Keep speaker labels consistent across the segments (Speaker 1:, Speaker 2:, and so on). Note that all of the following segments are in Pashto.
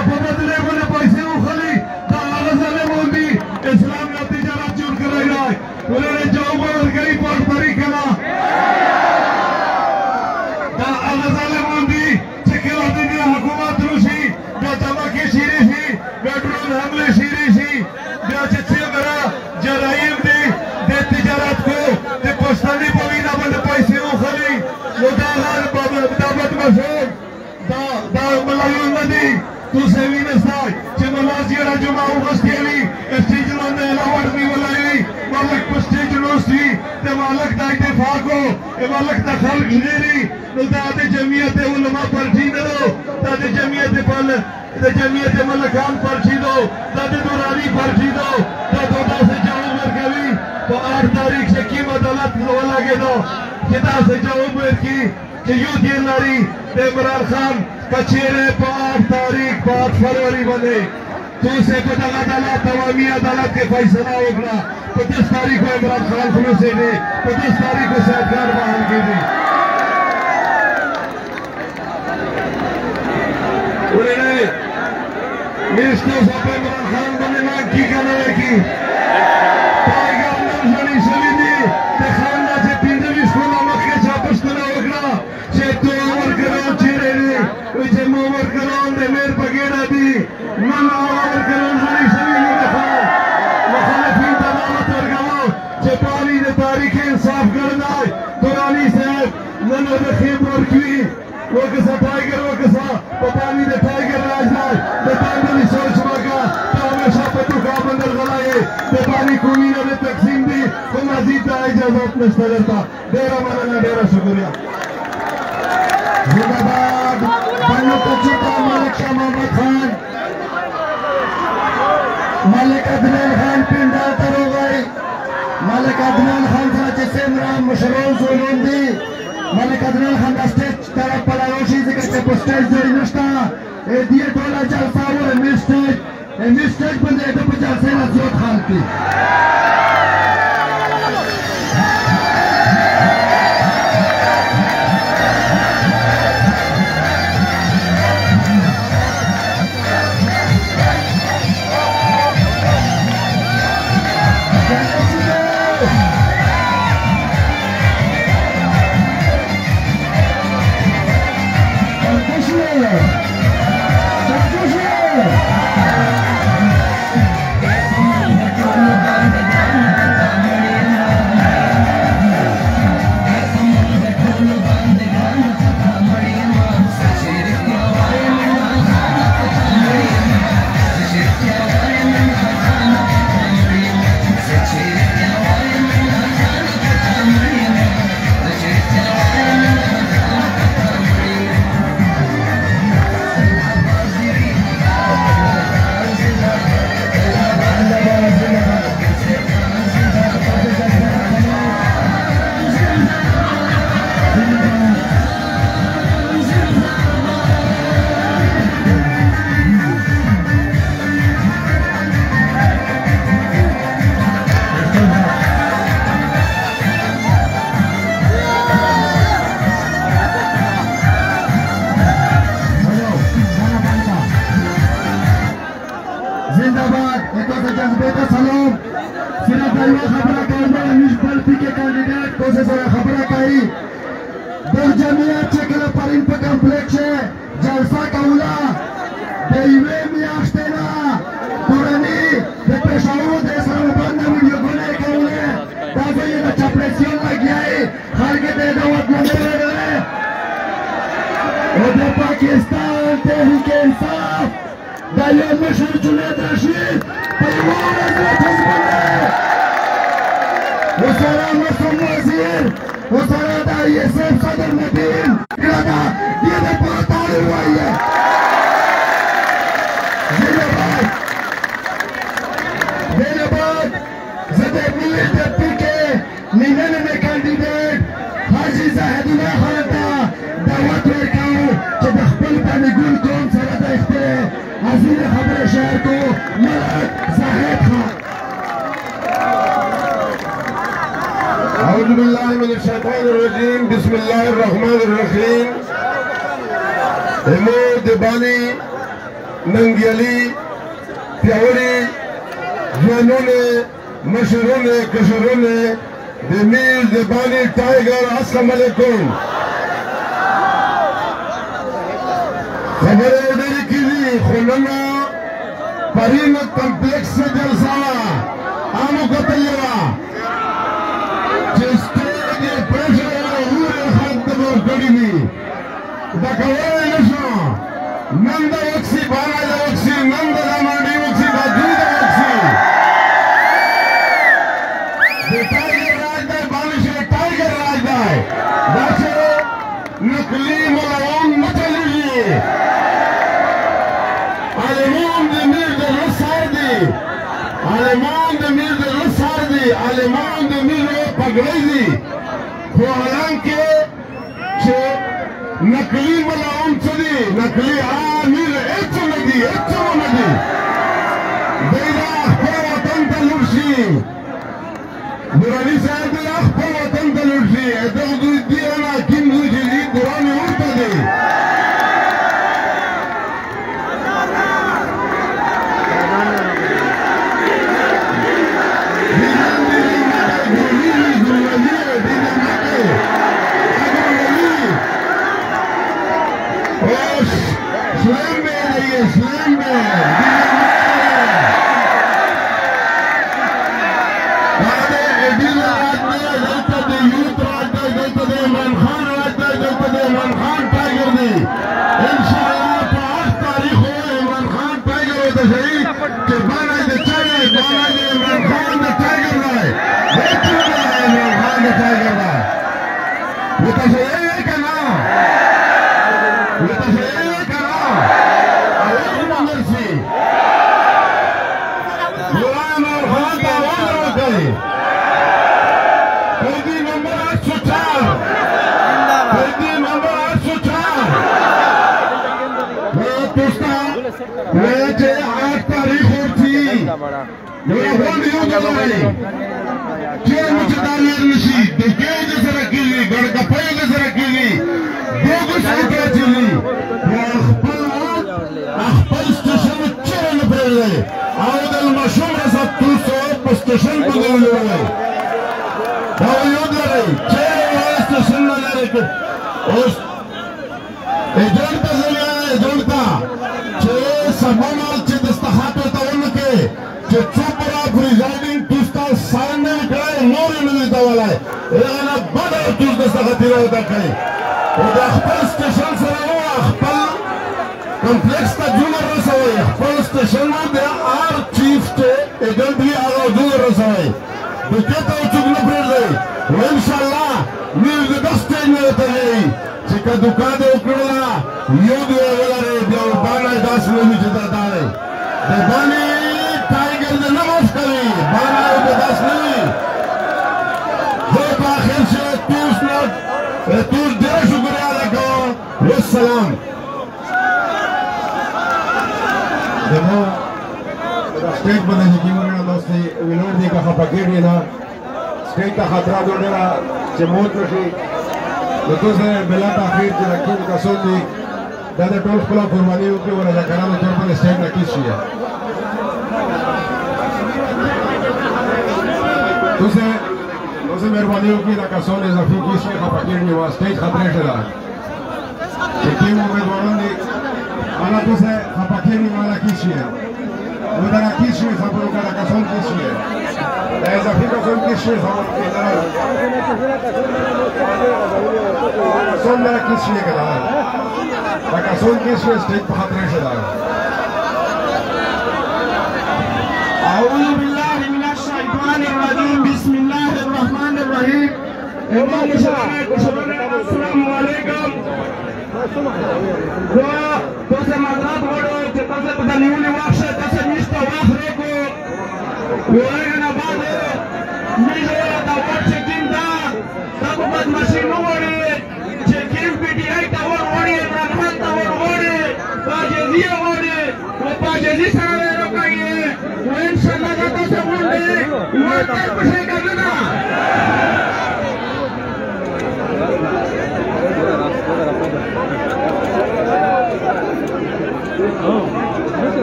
Speaker 1: په بدله باندې پیسې وخلي دا هغه ظالمان دي اسلام نه تجارت جوړ کړی دی ولې جواب ورکوي په طریقه نه دا هغه ظالمان دي چې کله د دې حکومت روشي بیا دماکې شیرې شي بیا ډرون حملې شیرې شي بیا چې څومره جرایم دي د تجارت کو د پښتني په وینا باندې پیسې وخلي نو دا بدمعشوق دا ملایون نه دي تاسې وینئ چې ملاز یې راجمع وغوښتې وي سټیج باندې الاوډ نیولی وي مالک په سټیج ناست وي د مالک دا اتفاق و د مالک د خلق ژغېري نو دا د جمعیت علما پارټي نه ده دا د جمعیت ملکان پارټي ده دا د دوراني پارټي ده دا داسې جواب ورکوي په 8 تاریخ چې کوم عدالت ولګېده چې داسې جواب ورکړي چې یو دین لري د عمران خان کچېرې په 8 تاریخ په 8 فروری باندې تاسې په دغه عدالت عوامي عدالت کې فیصله وکړه په 10 تاریخ عمران خان خلاصېږي په 10 تاریخ سیادګار بحال کېږي ولې نه میرشتو صاحب عمران خان باندې نه کی کنه کی پایګر نن ځنی شوی دی د خان نه چې 25 کاله مخکې چا پښتنه وکړه چې تو ورکران چیرې دی وایي چې مو ورکران د میر په ګېډه دي نن ورکران ځنی شوی دی مخالفین ته دعوت ورکوه چې پالي د تاریخ انصاف ګرځي دوراني صاحب نن د خیب ورکوي وکسا ٹائگر وکسا پپانی دے ٹائگر راج راج دے پاندلی سوچ مکا تو ہمیشہ پتو کا بندر غلائے دے پانی کومینہ دے تقسیم دی تو مزید دا اجازت نشتا کرتا دیرہ مانا دیرہ شکریہ زندہ باد بنو کچھتا ملک شاہ محمد خان ملک عدنان خان پنڈا ترو گئی ملک عدنان خان تھا جسے مرام مشرون سولون دی ملک عدنان خان دا سٹیج طرف پلا روشی ذکر سے پسٹیج زوری نشتا دیئے ٹولا جلسہ ہوئے مسٹیج بندے دو پہ جلسے نزیوت خان کی ننګیالي پیاوړي ځوانونه مشرونه کشرونه د میر د بانی ټایګر السلام علیکم خبره ډېرې کېدي خو نن پرین کمپلیکس جلسه وه عامو کتلې وه چې سټیج یې پرېښی هورې خلک ته به ورکړي دي دا کولی نه شو نن د وکسي بالا د وکسي نن د لمانډي وکسي دا دوی د وکسي د ټایګر راج دی بالشي ټایګر راج دی داسې نقلي ملعون نه چلېږي عالمان د میر د زړه سر دي عالمان د میر د زړه سر دي عالمان د میر پګړۍ دي خو حالانکې چې نقلي ملعون څه دي نقلي میر هېڅ نه دي هېڅ نه دي دوی دا خپل وطن ته لوټ شي دراني صاحب دی خپل وطن ته لوټ شي دغه دوی دي هغه حکیم دوی چې دي قرآن یې ورته دی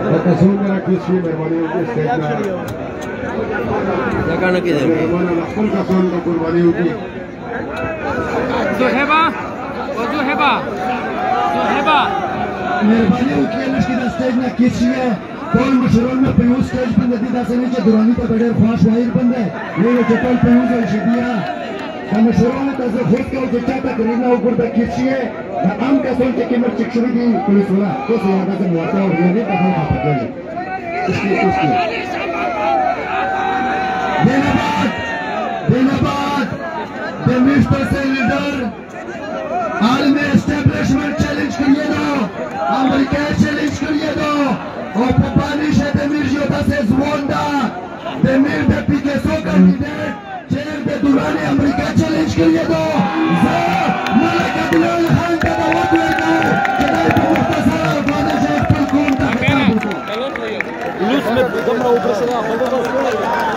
Speaker 1: تصون میرا کسی مهربانی ہوگی اسٹیج
Speaker 2: لگانا کدھر
Speaker 1: مهربان خپل کسان کو قربانی ہوگی
Speaker 2: زهبا
Speaker 1: مهربانی ہوگی لشکی دا اسٹیج نا کسی ہے ټول مشران مې په یو سټیج باندې دي داسې نه چې دوراني ته ډېر خواش وایر بنده نه چې ټول په یو ځای شي بیا د مشرانو ته زه خود کوم چې چاته کلینا وګورده کیږي د عام کسان چې کوم چې شوي دي پولیس ولا تاسو یو داسې موافقه ورنه په هغه پاتې دیناباد د مستر سے لیڈر عالمی اسٹیبلشمنٹ چیلنج کریے دو امریکہ چیلنج کریے دو اور پپانی سے دمیر جوتا سے زواندا دمیر دے پیکسو کانڈیڈیٹ چیر دے دورانی امریکہ چیلنج کریے دو ملکہ بلال خان کا دعوت ہوئے گا جنائی پر مختصر افغانہ شیخ پر کون تا خطاب ہوتا